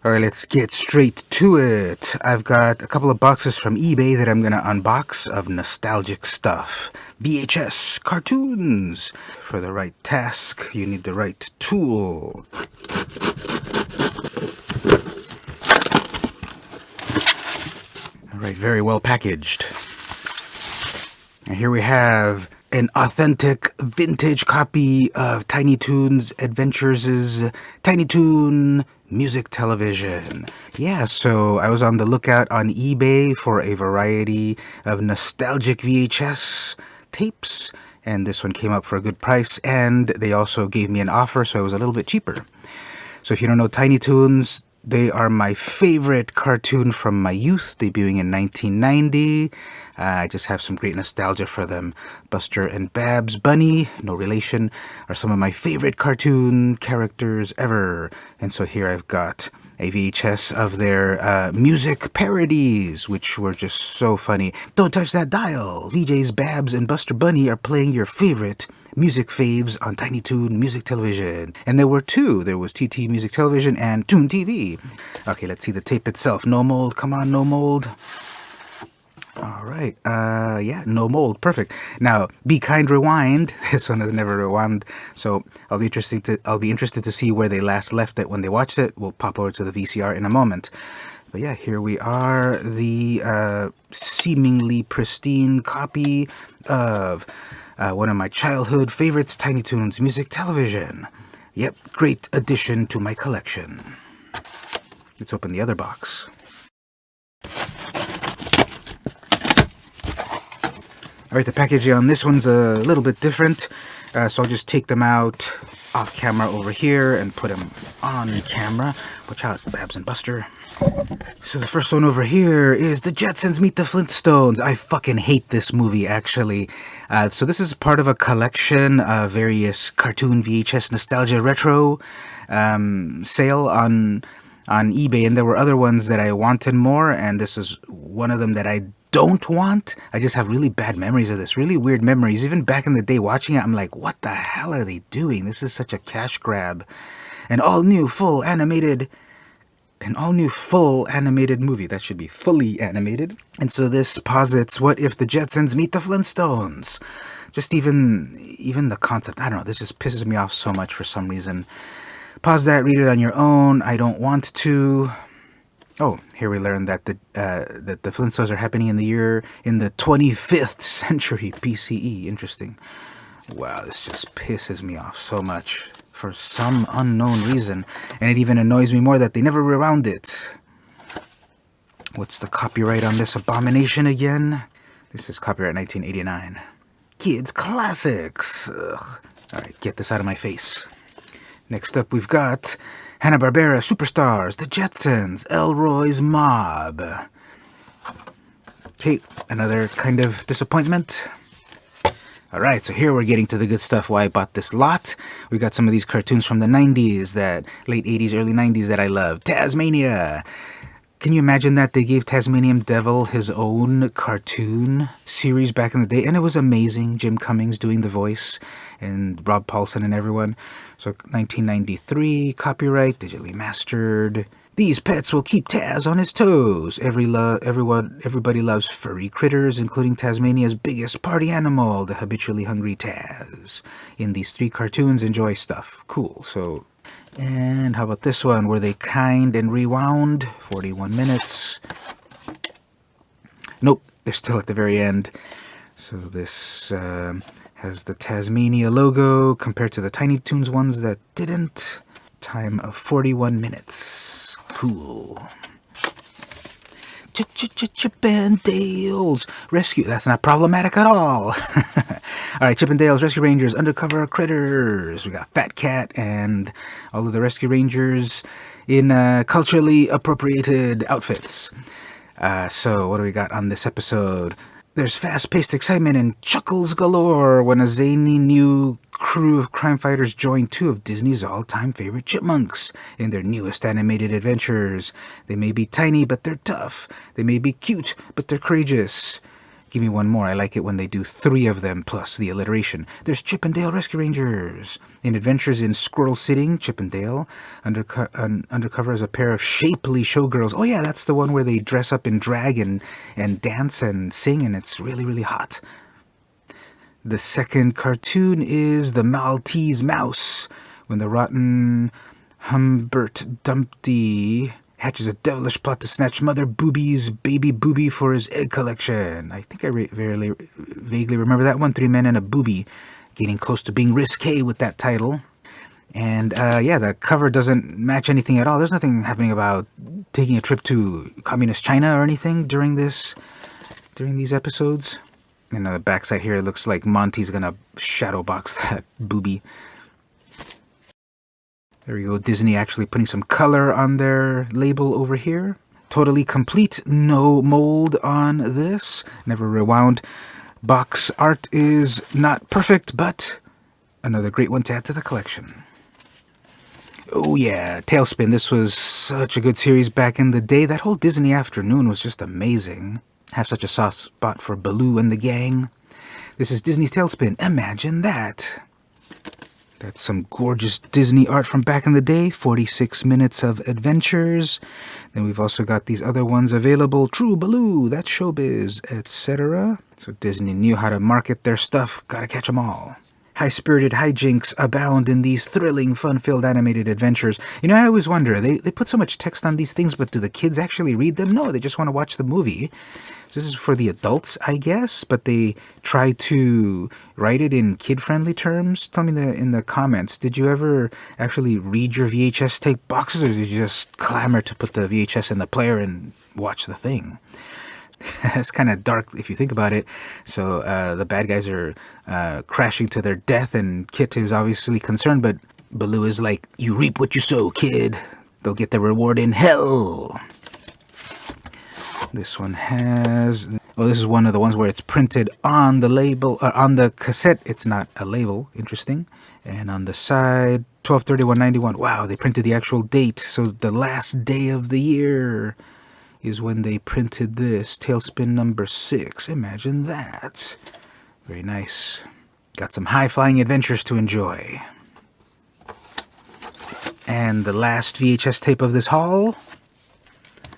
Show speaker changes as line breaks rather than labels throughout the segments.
Alright, let's get straight to it. I've got a couple of boxes from eBay that I'm gonna unbox of nostalgic stuff. VHS cartoons. For the right task, you need the right tool. Alright, very well packaged. And here we have an authentic vintage copy of Tiny Toons Adventures' Tiny Toon music television. Yeah, so I was on the lookout on eBay for a variety of nostalgic VHS tapes, and this one came up for a good price, and they also gave me an offer, so it was a little bit cheaper. So if you don't know Tiny Toons, they are my favorite cartoon from my youth, debuting in 1990. I just have some great nostalgia for them. Buster and Babs Bunny, no relation, are some of my favorite cartoon characters ever. And so here I've got a VHS of their music parodies, which were just so funny. Don't touch that dial! VJ's Babs and Buster Bunny are playing your favorite music faves on Tiny Toon Music Television. And there were two. There was TT Music Television and Toon TV. Okay, let's see the tape itself. No mold, come on, no mold. Alright, yeah, no mold, perfect. Now, Be Kind Rewind, this one has never rewound, so I'll be interested to see where they last left it when they watched it. We'll pop over to the VCR in a moment. But yeah, here we are, the seemingly pristine copy of one of my childhood favorites, Tiny Toons Music Television. Yep, great addition to my collection. Let's open the other box. Alright, the packaging on this one's a little bit different, so I'll just take them out off camera over here and put them on camera. Watch out, Babs and Buster. So the first one over here is the Jetsons Meet the Flintstones. I fucking hate this movie, actually. So this is part of a collection of various cartoon VHS nostalgia retro sale on eBay, and there were other ones that I wanted more, and this is one of them that I don't want. I just have really bad memories of this, really weird memories. Even back in the day watching it, I'm like, what the hell are they doing? This is such a cash grab. An all-new full animated movie. That should be fully animated. And so this posits, what if the Jetsons meet the Flintstones? Just even the concept, I don't know, this just pisses me off so much for some reason. Pause that, read it on your own. I don't want to. Oh, here we learn that the Flintstones are happening in the 25th century BCE. Interesting. Wow, this just pisses me off so much for some unknown reason. And it even annoys me more that they never rewound it. What's the copyright on this abomination again? This is copyright 1989. Kids Classics. Ugh. Alright, get this out of my face. Next up, we've got Hanna-Barbera Superstars, The Jetsons, Elroy's Mob. Okay, another kind of disappointment. Alright, so here we're getting to the good stuff, why I bought this lot. We got some of these cartoons from the 90s, late 80s, early 90s that I love. Taz-Mania. Can you imagine that they gave Tasmanian Devil his own cartoon series back in the day? And it was amazing. Jim Cummings doing the voice and Rob Paulson and everyone. So 1993, copyright, digitally mastered. These pets will keep Taz on his toes. Everybody loves furry critters, including Tasmania's biggest party animal, the habitually hungry Taz. In these three cartoons, enjoy stuff. Cool. So... and how about this one? Were they kind and rewound? 41 minutes. Nope, they're still at the very end. So this has the Taz-Mania logo compared to the Tiny Toons ones that didn't. Time of 41 minutes. Cool. Chip and Dale's Rescue. That's not problematic at all. Alright, Chip and Dale's Rescue Rangers, Undercover Critters. We got Fat Cat and all of the Rescue Rangers in culturally appropriated outfits. So what do we got on this episode? There's fast-paced excitement and chuckles galore when a zany new crew of crime fighters join two of Disney's all-time favorite chipmunks in their newest animated adventures. They may be tiny, but they're tough. They may be cute, but they're courageous. Give me one more. I like it when they do 3 of them plus the alliteration. There's Chip and Dale Rescue Rangers. In Adventures in Squirrel Sitting, Chip and Dale undercover as a pair of shapely showgirls. Oh yeah, that's the one where they dress up in drag and dance and sing, and it's really, really hot. The second cartoon is The Maltese Mouse. When the rotten Humbert Dumpty hatches a devilish plot to snatch Mother Booby's baby booby for his egg collection. I think I vaguely remember that one. 3 men and a booby. Getting close to being risque with that title. And yeah, the cover doesn't match anything at all. There's nothing happening about taking a trip to communist China or anything during these episodes. And on the backside here, it looks like Monty's gonna shadow box that booby. There we go, Disney actually putting some color on their label over here. Totally complete, no mold on this. Never rewound. Box art is not perfect, but another great one to add to the collection. Oh yeah, Talespin. This was such a good series back in the day. That whole Disney afternoon was just amazing. Have such a soft spot for Baloo and the gang. This is Disney's Talespin. Imagine that. That's some gorgeous Disney art from back in the day. 46 minutes of adventures. Then we've also got these other ones available. True Baloo, That's Showbiz, etc. So Disney knew how to market their stuff. Gotta catch them all. High-spirited hijinks abound in these thrilling, fun-filled animated adventures. You know, I always wonder, they put so much text on these things, but do the kids actually read them? No, they just want to watch the movie. This is for the adults, I guess, but they try to write it in kid-friendly terms. Tell me in the comments, did you ever actually read your VHS tape boxes, or did you just clamor to put the VHS in the player and watch the thing? It's kind of dark if you think about it. So the bad guys are crashing to their death, and Kit is obviously concerned, but Baloo is like, you reap what you sow, kid. They'll get their reward in hell. This one has... Oh, this is one of the ones where it's printed on the label, on the cassette. It's not a label. Interesting. And on the side, 12/31/91. Wow, they printed the actual date. So the last day of the year is when they printed this. Talespin number 6. Imagine that. Very nice. Got some high-flying adventures to enjoy. And the last VHS tape of this haul.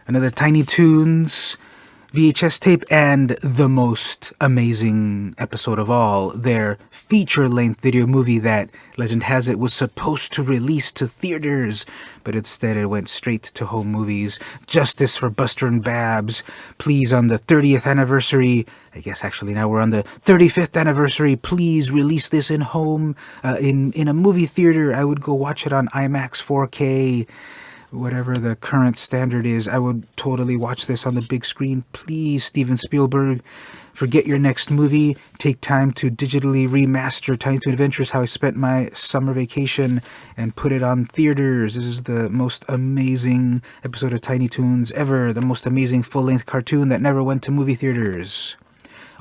Another Tiny Toons VHS tape, and the most amazing episode of all, their feature-length video movie that, legend has it, was supposed to release to theaters, but instead it went straight to home movies. Justice for Buster and Babs. Please, on the 30th anniversary, I guess actually now we're on the 35th anniversary, please release this in home, in a movie theater. I would go watch it on IMAX 4K. Whatever the current standard is, I would totally watch this on the big screen. Please, Steven Spielberg, forget your next movie. Take time to digitally remaster Tiny Toon Adventures, How I Spent My Summer Vacation, and put it on theaters. This is the most amazing episode of Tiny Toons ever. The most amazing full-length cartoon that never went to movie theaters.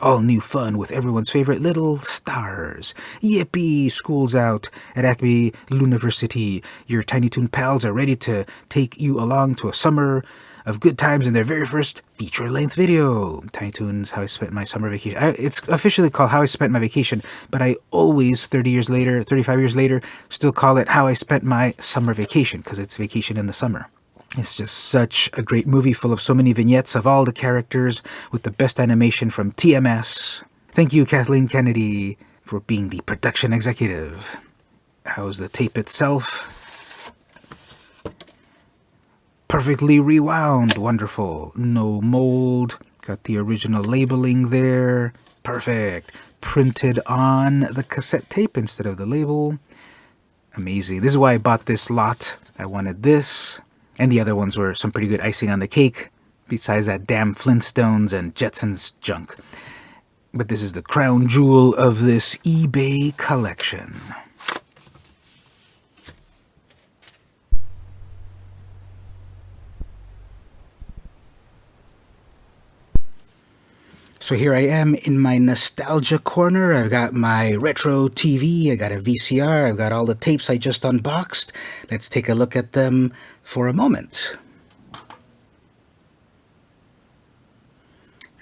All new fun with everyone's favorite little stars. Yippee! School's out at Acme Luniversity. Your Tiny Toon pals are ready to take you along to a summer of good times in their very first feature-length video. Tiny Toons, How I Spent My Summer Vacation. It's officially called How I Spent My Vacation, but I always, 35 years later, still call it How I Spent My Summer Vacation, because it's vacation in the summer. It's just such a great movie, full of so many vignettes of all the characters, with the best animation from TMS. Thank you, Kathleen Kennedy, for being the production executive. How's the tape itself? Perfectly rewound. Wonderful. No mold. Got the original labeling there. Perfect. Printed on the cassette tape instead of the label. Amazing. This is why I bought this lot. I wanted this. And the other ones were some pretty good icing on the cake, besides that damn Flintstones and Jetsons junk. But this is the crown jewel of this eBay collection. So here I am in my nostalgia corner. I've got my retro TV, I got a VCR, I've got all the tapes I just unboxed. Let's take a look at them for a moment.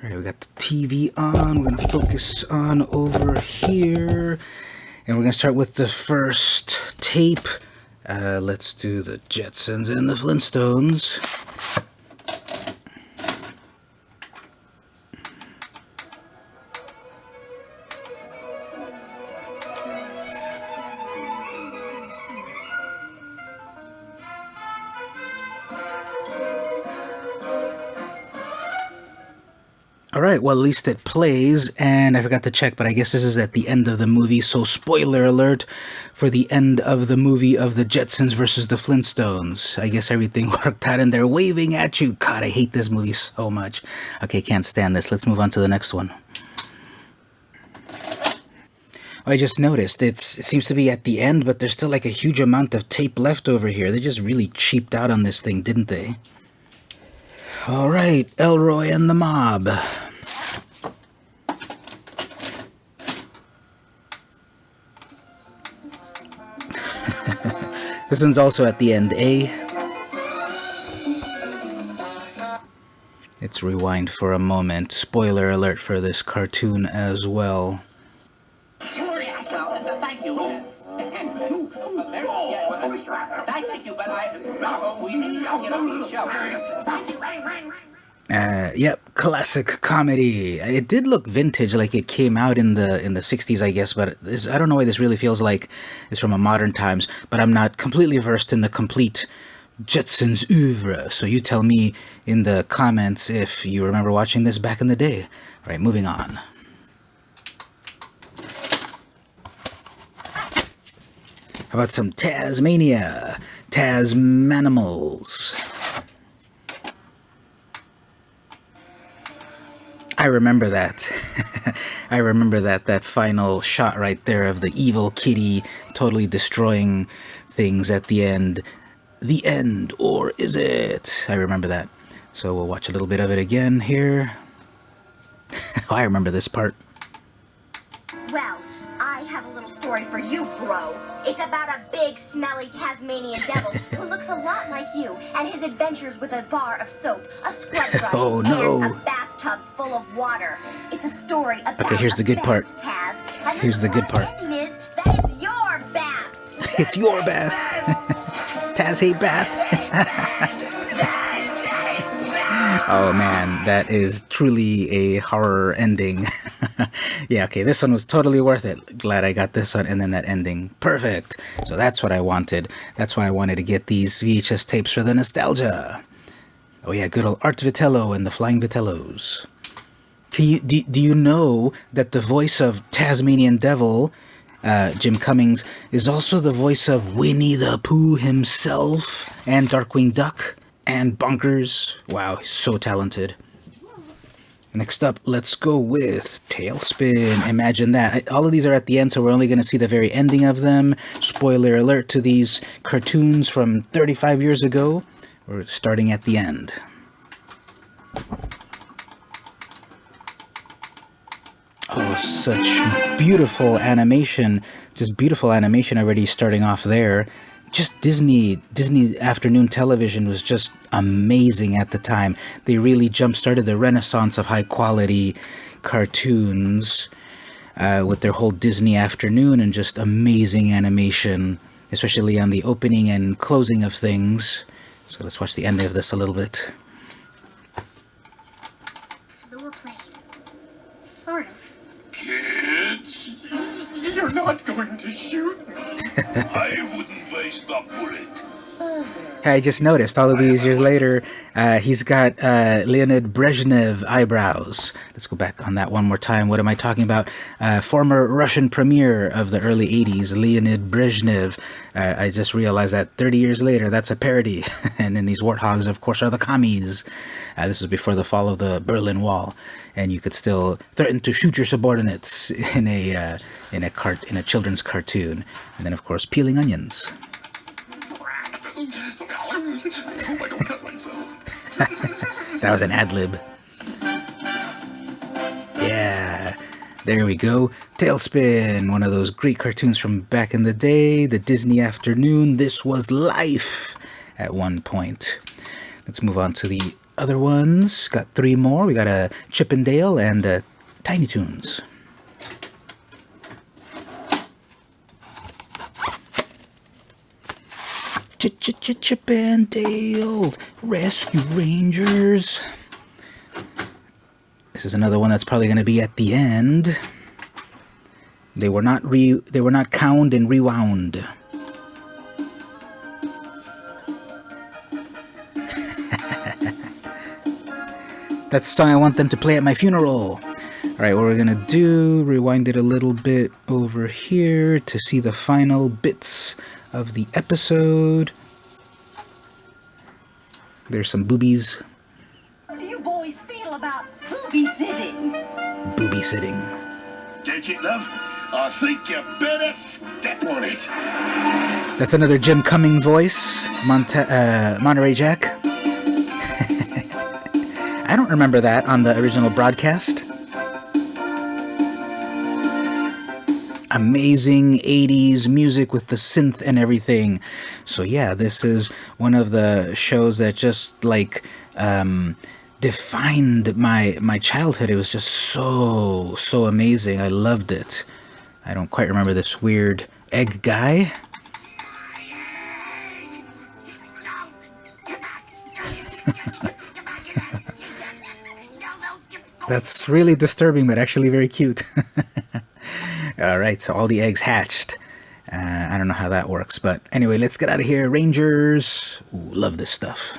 All right, we got the TV on. We're going to focus on over here. And we're going to start with the first tape. Let's do the Jetsons and the Flintstones. Alright, well at least it plays, and I forgot to check, but I guess this is at the end of the movie, so spoiler alert for the end of the movie of the Jetsons versus the Flintstones. I guess everything worked out and they're waving at you. God, I hate this movie so much. Okay, can't stand this. Let's move on to the next one. I just noticed, it seems to be at the end, but there's still like a huge amount of tape left over here. They just really cheaped out on this thing, didn't they? Alright, Elroy and the Mob. This one's also at the end, eh? Let's rewind for a moment. Spoiler alert for this cartoon as well.
Thank you. Thank you, but we need to get on the show.
Yep, classic comedy. It did look vintage, like it came out in the 60s, I guess, but I don't know why this really feels like it's from a modern times, but I'm not completely versed in the complete Jetsons oeuvre, so you tell me in the comments if you remember watching this back in the day. All right, moving on. How about some Taz-Mania? Taz-Manimals. I remember that. I remember that final shot right there of the evil kitty totally destroying things at the end. The end, or is it? I remember that. So we'll watch a little bit of it again here. I remember this part.
Well, I have a little story for you, bro. It's about a big, smelly Tasmanian devil who looks a lot like you, and his adventures with a bar of soap, a scrub brush,
oh, no.
and a bathtub full of water. It's a story about
okay, here's the good part.
Taz. And
here's the good part.
Is that it's your bath.
It's your bath. Taz hate bath. Oh man, that is truly a horror ending. Yeah, okay, this one was totally worth it. Glad I got this one, and then that ending. Perfect. So that's what I wanted. That's why I wanted to get these VHS tapes for the nostalgia. Oh yeah, good old Art Vitello and the Flying Vitellos. Do you know that the voice of Tasmanian Devil, Jim Cummings, is also the voice of Winnie the Pooh himself, and Darkwing Duck, and Bonkers? Wow, he's so talented. Next up, let's go with Talespin. Imagine that. All of these are at the end, so we're only going to see the very ending of them. Spoiler alert to these cartoons from 35 years ago. We're starting at the end. Oh, such beautiful animation. Just beautiful animation already starting off there. Just Disney afternoon television was just amazing at the time. They really jump-started the renaissance of high-quality cartoons with their whole Disney afternoon and just amazing animation, especially on the opening and closing of things. So let's watch the end of this a little bit.
Floor plane. Sort of.
Kids, you're not going to shoot me. I wouldn't waste a bullet.
I just noticed all of these years later, he's got Leonid Brezhnev eyebrows. Let's go back on that one more time. What am I talking about? Former Russian premier of the early 80s, Leonid Brezhnev. I just realized that 30 years later, that's a parody. And then these warthogs, of course, are the commies. This was before the fall of the Berlin Wall. And you could still threaten to shoot your subordinates in a children's cartoon. And then, of course, peeling onions. That was an ad-lib. Yeah, there we go. Talespin, one of those great cartoons from back in the day, the Disney afternoon. This was life at one point. Let's move on to the other ones. Got 3 more. We got a Chip and Dale and Tiny Toons. Chip and Dale Rescue Rangers. This is another one that's probably going to be at the end. They were not counted and rewound. That's the song I want them to play at my funeral. Alright, what we're gonna do, rewind it a little bit over here to see the final bits of the episode. There's some boobies.
What do you boys feel about booby sitting?
Booby sitting.
Get it, love? I think you better step on it.
That's another Jim Cumming voice, Monterey Jack. I don't remember that on the original broadcast. Amazing 80s music with the synth and everything. So yeah, this is one of the shows that just like defined my childhood. It was just so amazing. I loved it. I don't quite remember this weird egg guy. That's really disturbing, but actually very cute. Alright, so all the eggs hatched. I don't know how that works, but anyway, let's get out of here. Rangers. Ooh, love this stuff.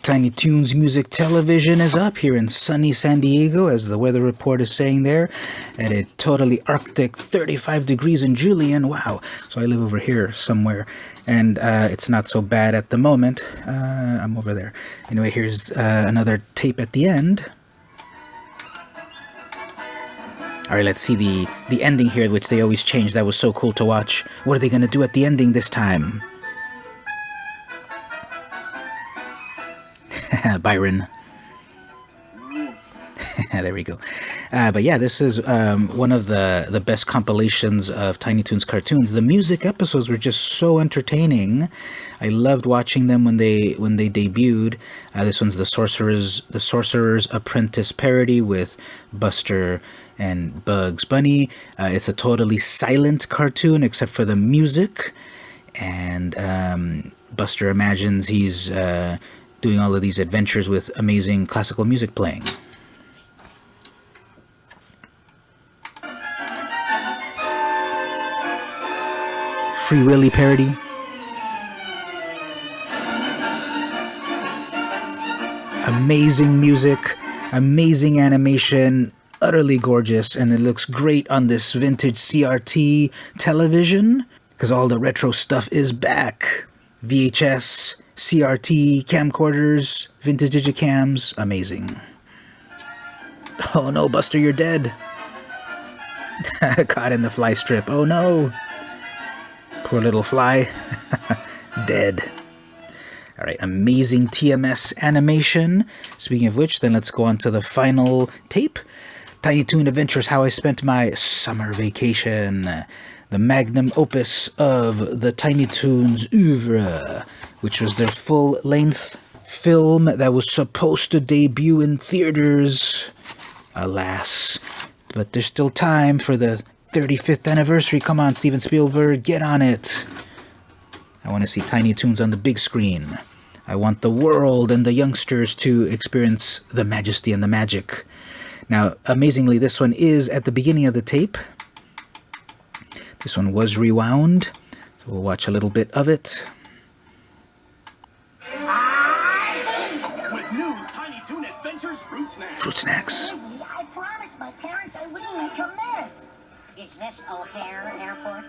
Tiny Toons Music Television is up here in sunny San Diego, as the weather report is saying there, at a totally arctic 35 degrees in Julian. Wow. So I live over here somewhere, and it's not so bad at the moment. I'm over there. Anyway, here's another tape at the end. All right, let's see the ending here, which they always change. That was so cool to watch. What are they going to do at the ending this time? Byron. There we go. But yeah, this is one of the best compilations of Tiny Toons cartoons. The music episodes were just so entertaining. I loved watching them when they debuted. This one's the Sorcerer's Apprentice parody with Buster and Bugs Bunny. It's a totally silent cartoon except for the music, and Buster imagines he's doing all of these adventures with amazing classical music playing. Free Willy parody. Amazing music, amazing animation, utterly gorgeous, and it looks great on this vintage CRT television because all the retro stuff is back. VHS, CRT, camcorders, vintage digicams, amazing. Oh no, Buster, you're dead. Caught in the fly strip. Oh no. Poor little fly. Dead. Alright, amazing TMS animation. Speaking of which, then let's go on to the final tape. Tiny Toon Adventures, How I Spent My Summer Vacation. The magnum opus of the Tiny Toons oeuvre, which was their full-length film that was supposed to debut in theaters. Alas. But there's still time for the 35th anniversary. Come on, Steven Spielberg, get on it. I want to see Tiny Toons on the big screen. I want the world and the youngsters to experience the majesty and the magic. Now, amazingly, this one is at the beginning of the tape. This one was rewound, so we'll watch a little bit of it.
With new Tiny Toon Adventures Fruit Snacks.
Fruit snacks.
I promised my parents I wouldn't make a mess. Is this O'Hare Airport?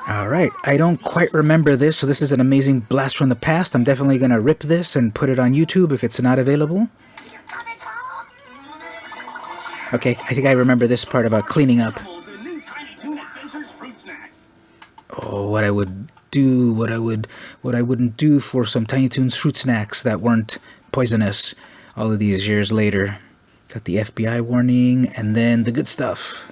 All right, I don't quite remember this, so this is an amazing blast from the past. I'm definitely going to rip this and put it on YouTube if it's not available. Okay, I think I remember this part about cleaning up. Oh, what I would do, what I wouldn't do for some Tiny Toons fruit snacks that weren't poisonous all of these years later. Got the FBI warning, and then the good stuff.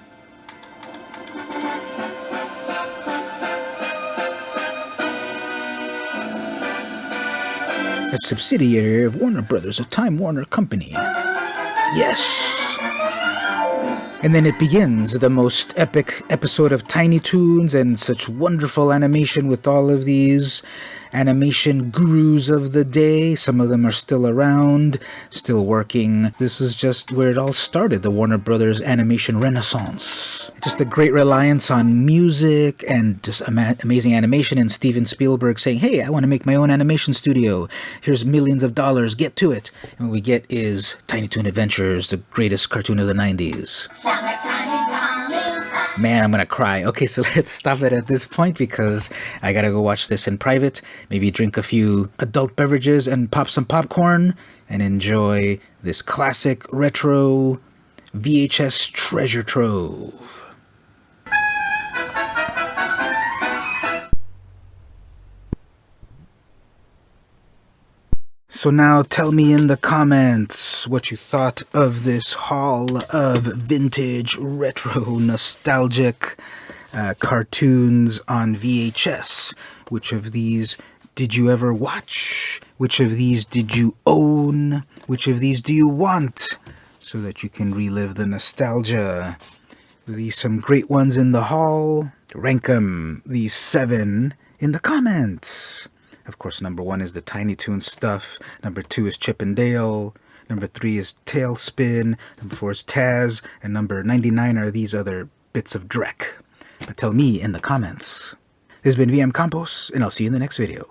a subsidiary of Warner Brothers, a Time Warner company. Yes! And then it begins, the most epic episode of Tiny Toons, and such wonderful animation with all of these animation gurus of the day. Some of them are still around, still working. This is just where it all started, the Warner Brothers animation renaissance. Just a great reliance on music and just amazing animation, and Steven Spielberg saying, hey, I want to make my own animation studio. Here's millions of dollars, get to it. And what we get is Tiny Toon Adventures, the greatest cartoon of the 90s. Man, I'm gonna cry. Okay, so let's stop it at this point because I gotta go watch this in private. Maybe drink a few adult beverages and pop some popcorn and enjoy this classic retro VHS treasure trove. So now tell me in the comments what you thought of this haul of vintage, retro, nostalgic cartoons on VHS. Which of these did you ever watch? Which of these did you own? Which of these do you want? So that you can relive the nostalgia. These some great ones in the haul. Rank them, these 7, in the comments. Of course, number 1 is the Tiny Toon stuff. Number 2 is Chip and Dale. Number 3 is Talespin. Number 4 is Taz. And number 99 are these other bits of dreck. But tell me in the comments. This has been VM Campos, and I'll see you in the next video.